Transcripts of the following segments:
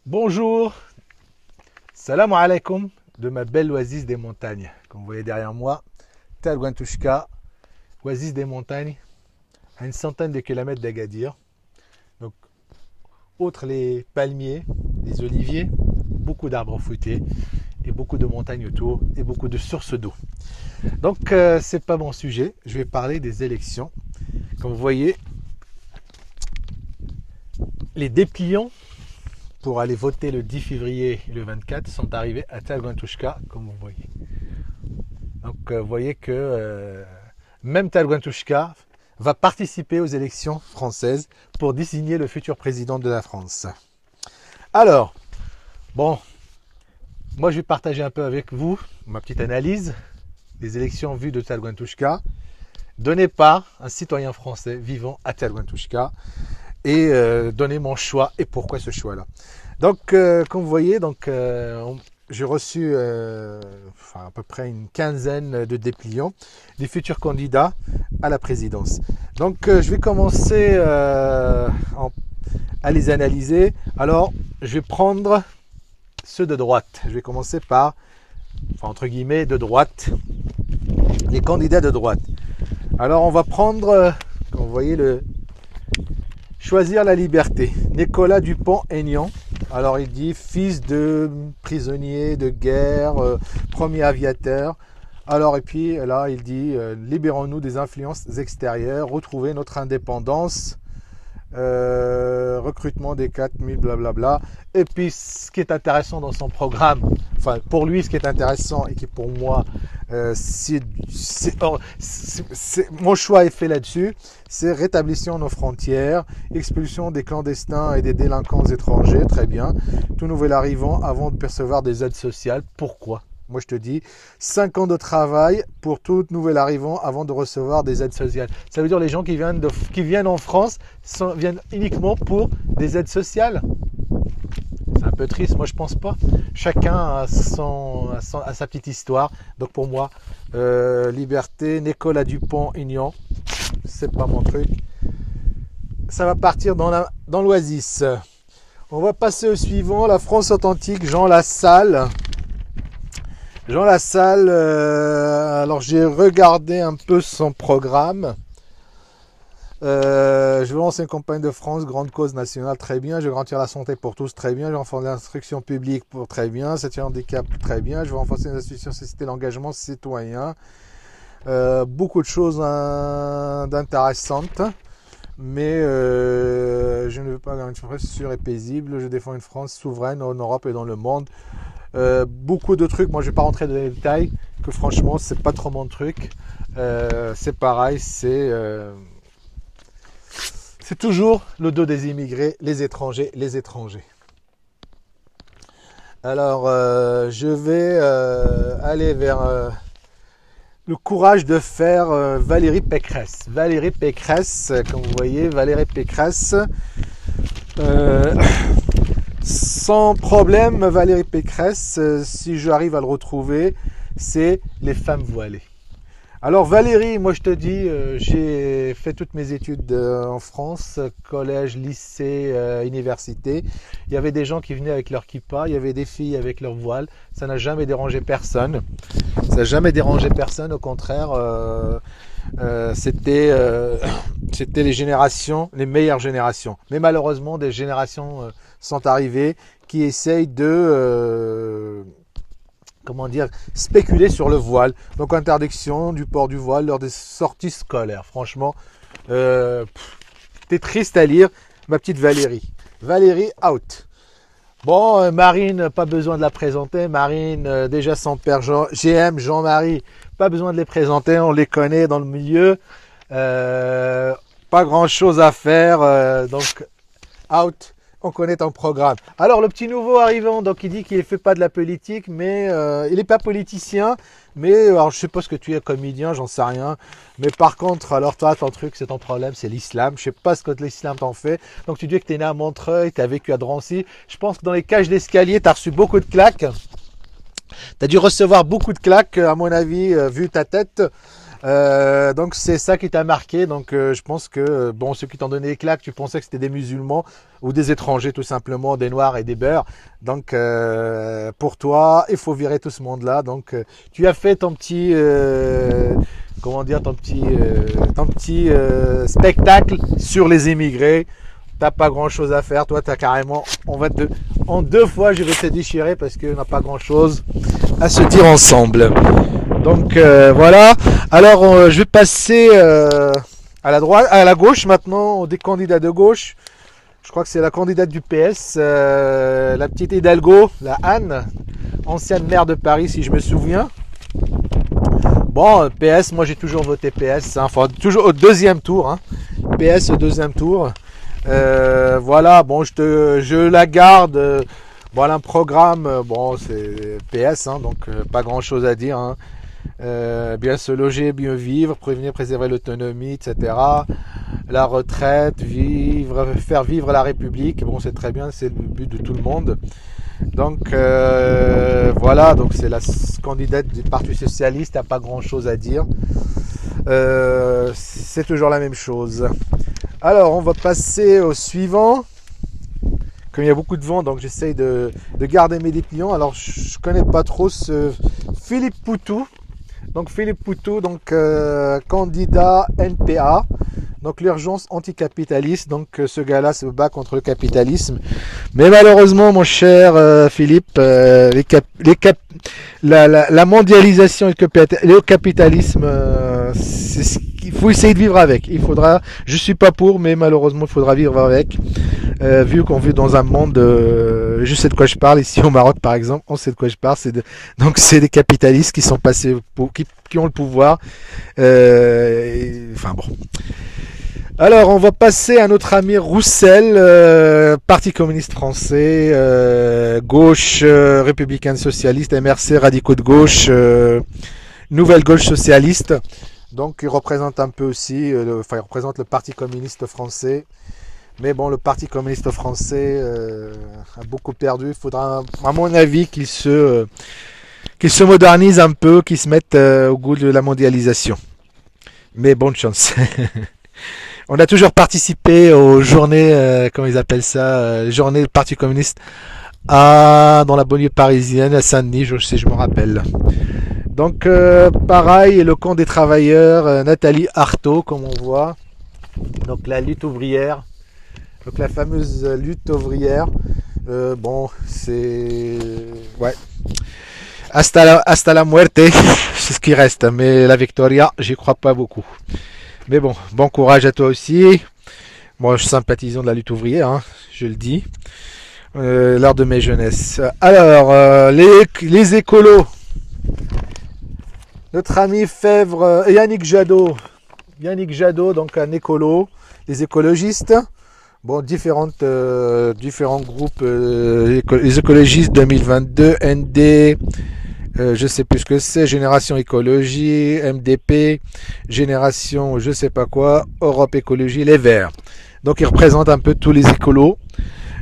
Bonjour, salam alaikum de ma belle oasis des montagnes. Comme vous voyez derrière moi, Tal Guantouchka, oasis des montagnes, à une centaine de kilomètres d'Agadir. Donc, outre les palmiers, les oliviers, beaucoup d'arbres fruités et beaucoup de montagnes autour et beaucoup de sources d'eau. Donc, c'est pas mon sujet. Je vais parler des élections. Comme vous voyez, les dépliants pour aller voter le 10 février et le 24 sont arrivés à Tal Guantouchka, comme vous voyez. Donc vous voyez que même Tal Guantouchka va participer aux élections françaises pour désigner le futur président de la France. Alors, bon, moi je vais partager un peu avec vous ma petite analyse des élections vues de Tal Guantouchka, données par un citoyen français vivant à Tal Guantouchka, et donner mon choix et pourquoi ce choix-là. Donc, comme vous voyez, j'ai reçu à peu près une quinzaine de dépliants des futurs candidats à la présidence. Donc, je vais commencer à les analyser. Alors, je vais prendre ceux de droite. Je vais commencer par, entre guillemets, de droite, les candidats de droite. Alors, on va prendre, comme vous voyez, Choisir la liberté. Nicolas Dupont-Aignan. Alors il dit fils de prisonnier de guerre, premier aviateur. Alors et puis là il dit libérons-nous des influences extérieures, retrouver notre indépendance, recrutement des 4000 blablabla. Et puis ce qui est intéressant dans son programme, enfin pour lui ce qui est intéressant et qui pour moi mon choix est fait là-dessus, c'est rétablissement nos frontières, expulsion des clandestins et des délinquants étrangers, très bien, tout nouvel arrivant avant de percevoir des aides sociales. Pourquoi ? Moi je te dis 5 ans de travail pour tout nouvel arrivant avant de recevoir des aides sociales. Ça veut dire les gens qui viennent en France viennent uniquement pour des aides sociales. C'est un peu triste, moi je pense pas. Chacun a sa petite histoire. Donc pour moi, liberté, Nicolas Dupont-Aignan, c'est pas mon truc. Ça va partir dans l'Oasis. On va passer au suivant, la France authentique, Jean Lassalle. Jean Lassalle, alors j'ai regardé un peu son programme. Je veux lancer une campagne de France, grande cause nationale, très bien. Je veux garantir la santé pour tous, très bien. Je veux renforcer l'instruction publique, pour très bien. C'est un handicap, très bien. Je veux renforcer les institutions, susciter l'engagement citoyen. Beaucoup de choses intéressantes. Mais je ne veux pas une France sûre et paisible. Je défends une France souveraine en Europe et dans le monde. Beaucoup de trucs, moi je vais pas rentrer dans les détails, que franchement c'est pas trop mon truc. C'est pareil, c'est toujours le dos des immigrés, les étrangers. Alors je vais aller vers le courage de faire Valérie Pécresse. Valérie Pécresse, comme vous voyez, Valérie Pécresse. Sans problème, Valérie Pécresse, si j'arrive à le retrouver, c'est les femmes voilées. Alors Valérie, moi je te dis, j'ai fait toutes mes études en France, collège, lycée, université. Il y avait des gens qui venaient avec leur kippa, il y avait des filles avec leur voile. Ça n'a jamais dérangé personne. Ça n'a jamais dérangé personne, au contraire. C'était les générations, les meilleures générations. Mais malheureusement, des générations sont arrivées qui essayent de spéculer sur le voile. Donc interdiction du port du voile lors des sorties scolaires. Franchement, t'es triste à lire, ma petite Valérie. Valérie out. Bon, Marine, pas besoin de la présenter. Marine, déjà son père GM, Jean-Marie, pas besoin de les présenter, on les connaît dans le milieu. Pas grand chose à faire, donc out. On connaît ton programme. Alors le petit nouveau arrivant, donc il dit qu'il ne fait pas de la politique, mais il n'est pas politicien. Mais alors je sais pas ce que tu es, comédien, j'en sais rien. Mais par contre, alors toi, ton truc, c'est ton problème, c'est l'islam. Je sais pas ce que l'islam t'en fait. Donc tu dis que tu es né à Montreuil, tu as vécu à Drancy. Je pense que dans les cages d'escalier, tu as reçu beaucoup de claques. Tu as dû recevoir beaucoup de claques, à mon avis, vu ta tête. Donc c'est ça qui t'a marqué. Donc je pense que bon, ceux qui t'ont donné les claques, tu pensais que c'était des musulmans ou des étrangers tout simplement, des noirs et des beurs. Donc pour toi, il faut virer tout ce monde-là. Donc tu as fait ton petit comment dire, ton petit spectacle sur les immigrés. T'as pas grand chose à faire, toi t'as carrément, en deux fois je vais te déchirer parce qu'on n'a pas grand chose à se dire ensemble. Donc voilà. Alors je vais passer à la droite, à la gauche maintenant, des candidats de gauche. Je crois que c'est la candidate du PS, la petite Hidalgo, la Anne, ancienne maire de Paris si je me souviens. Bon, PS, moi j'ai toujours voté PS, hein, enfin toujours au deuxième tour, hein. PS au deuxième tour. Voilà, bon, je la garde. Voilà un programme, bon, c'est PS, hein, donc pas grand chose à dire, hein. Bien se loger, bien vivre, prévenir, préserver l'autonomie, etc. La retraite, faire vivre la République, bon, c'est très bien, c'est le but de tout le monde. Donc voilà, donc c'est la candidate du Parti Socialiste, t'as pas grand chose à dire. C'est toujours la même chose. Alors on va passer au suivant. Comme il y a beaucoup de vent, donc j'essaye de garder mes dépliants. Alors je connais pas trop ce Philippe Poutou. Donc Philippe Poutou, donc candidat NPA. Donc l'urgence anticapitaliste. Donc ce gars-là se bat contre le capitalisme. Mais malheureusement, mon cher Philippe, la mondialisation et le capitalisme, c'est ce qu'il faut essayer de vivre avec. Je suis pas pour, mais malheureusement, il faudra vivre avec. Vu qu'on vit dans un monde, je sais de quoi je parle, ici au Maroc par exemple, on sait de quoi je parle, donc c'est des capitalistes qui sont passés, qui ont le pouvoir, enfin bon. Alors on va passer à notre ami Roussel, Parti communiste français, gauche républicaine socialiste, MRC, radicaux de gauche, nouvelle gauche socialiste, donc il représente un peu aussi, il représente le Parti communiste français. Mais bon, le Parti communiste français a beaucoup perdu. Il faudra, à mon avis, qu'il se modernise un peu, qu'il se mette au goût de la mondialisation. Mais bonne chance. On a toujours participé aux journées, comment ils appellent ça, journées du Parti communiste dans la banlieue parisienne, à Saint-Denis, je me rappelle. Donc, pareil, le camp des travailleurs, Nathalie Arthaud, comme on voit. Donc, la lutte ouvrière. Donc la fameuse lutte ouvrière, bon, c'est... Ouais. Hasta la muerte, c'est ce qui reste. Mais la Victoria, j'y crois pas beaucoup. Mais bon, bon courage à toi aussi. Moi, je suis sympathisant de la lutte ouvrière, hein, je le dis. Lors de mes jeunesses. Alors, les écolos. Notre ami Fèvre, Yannick Jadot. Yannick Jadot, donc un écolo. Les écologistes. Bon, différents groupes, les écologistes 2022, ND, je sais plus ce que c'est, Génération Écologie, MDP, Génération je sais pas quoi, Europe Écologie, les Verts. Donc ils représentent un peu tous les écolos.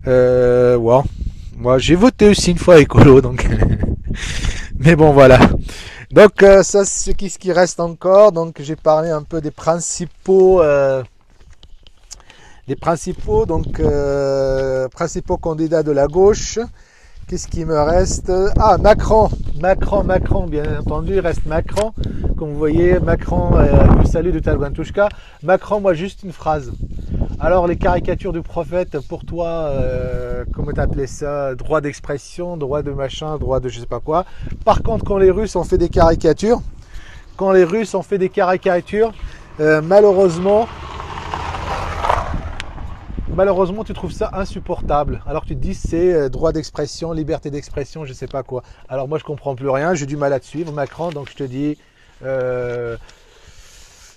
Ouais. Moi j'ai voté aussi une fois écolo, donc mais bon voilà. Donc ça c'est ce qui reste encore. Donc j'ai parlé un peu des principaux principaux candidats de la gauche. Qu'est-ce qui me reste? Ah, Macron, bien entendu, il reste Macron. Comme vous voyez, Macron, le salut de Talguantouchka. Macron, moi, juste une phrase. Alors, les caricatures du prophète, pour toi, comment t'appelais ça? Droit d'expression, droit de machin, droit de je sais pas quoi. Par contre, quand les Russes ont fait des caricatures, malheureusement, tu trouves ça insupportable. Alors que tu te dis c'est droit d'expression, liberté d'expression, je sais pas quoi. Alors moi je comprends plus rien, j'ai du mal à te suivre Macron, donc je te dis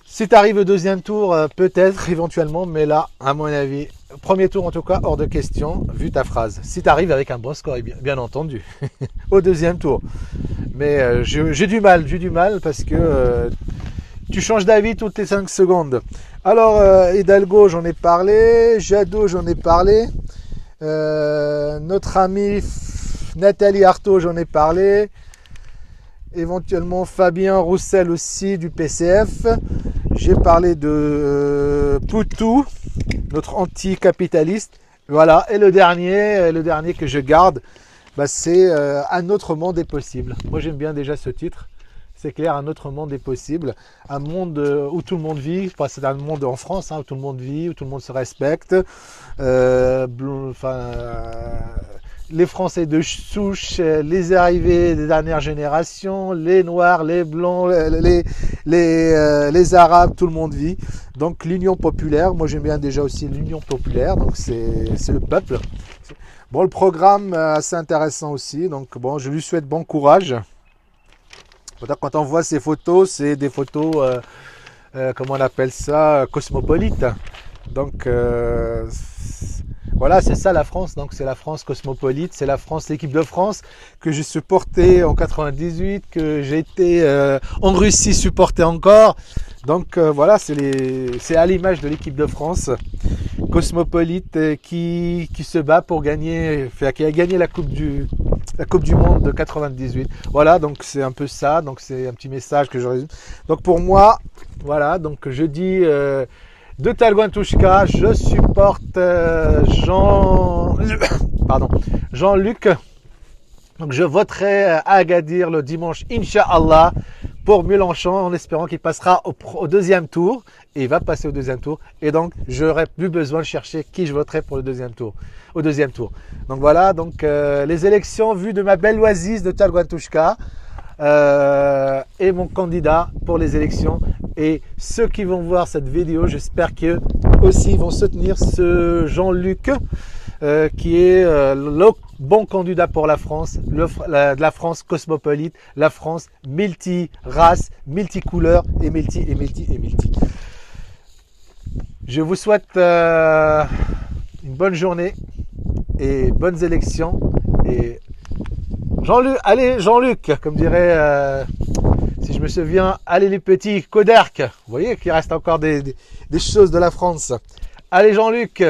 si tu arrives au deuxième tour, peut-être éventuellement, mais là à mon avis, premier tour en tout cas hors de question, vu ta phrase. Si tu arrives avec un bon score, bien entendu, au deuxième tour. Mais j'ai du mal parce que tu changes d'avis toutes les 5 secondes. Alors, Hidalgo, j'en ai parlé. Jadot, j'en ai parlé. Notre amie Nathalie Arthaud, j'en ai parlé. éventuellement Fabien Roussel aussi du PCF. J'ai parlé de Poutou, notre anticapitaliste. Voilà, et le dernier que je garde, bah, c'est Un autre monde est possible. Moi j'aime bien déjà ce titre. C'est clair, un autre monde est possible. Un monde où tout le monde vit. C'est un monde en France où tout le monde vit, où tout le monde se respecte. Les Français de souche, les arrivés des dernières générations, les Noirs, les Blancs, les Arabes, tout le monde vit. Donc l'Union populaire, moi j'aime bien déjà aussi l'Union populaire, donc c'est le peuple. Bon, le programme assez intéressant aussi, donc bon, je lui souhaite bon courage. Quand on voit ces photos, c'est des photos, comment on appelle ça, cosmopolites. Donc voilà, c'est ça la France. Donc c'est la France cosmopolite, c'est la France, l'équipe de France que j'ai supporté en 98, que j'ai été en Russie supporté encore. Donc voilà, c'est à l'image de l'équipe de France cosmopolite qui se bat pour gagner, qui a gagné la Coupe du Monde de 98. Voilà, donc c'est un peu ça. Donc c'est un petit message que je résume. Donc pour moi, voilà, donc je dis de Talguin-Touchka, je supporte Jean-Luc. Donc je voterai à Agadir le dimanche, Inch'Allah, pour Mélenchon, en espérant qu'il passera au deuxième tour. Et il va passer au deuxième tour. Et donc, j'aurai plus besoin de chercher qui je voterai pour le deuxième tour. Au deuxième tour. Donc voilà, donc les élections vues de ma belle oasis de Talguin-Touchka. Et mon candidat pour les élections. Et ceux qui vont voir cette vidéo, j'espère qu'eux aussi vont soutenir ce Jean-Luc qui est le bon candidat pour la France, la France cosmopolite, la France multi-race, multi-couleurs et multi. Je vous souhaite une bonne journée et bonnes élections. Et Jean-Luc, comme dirait, si je me souviens, allez les petits, Coderc. Vous voyez qu'il reste encore des choses de la France. Allez Jean-Luc.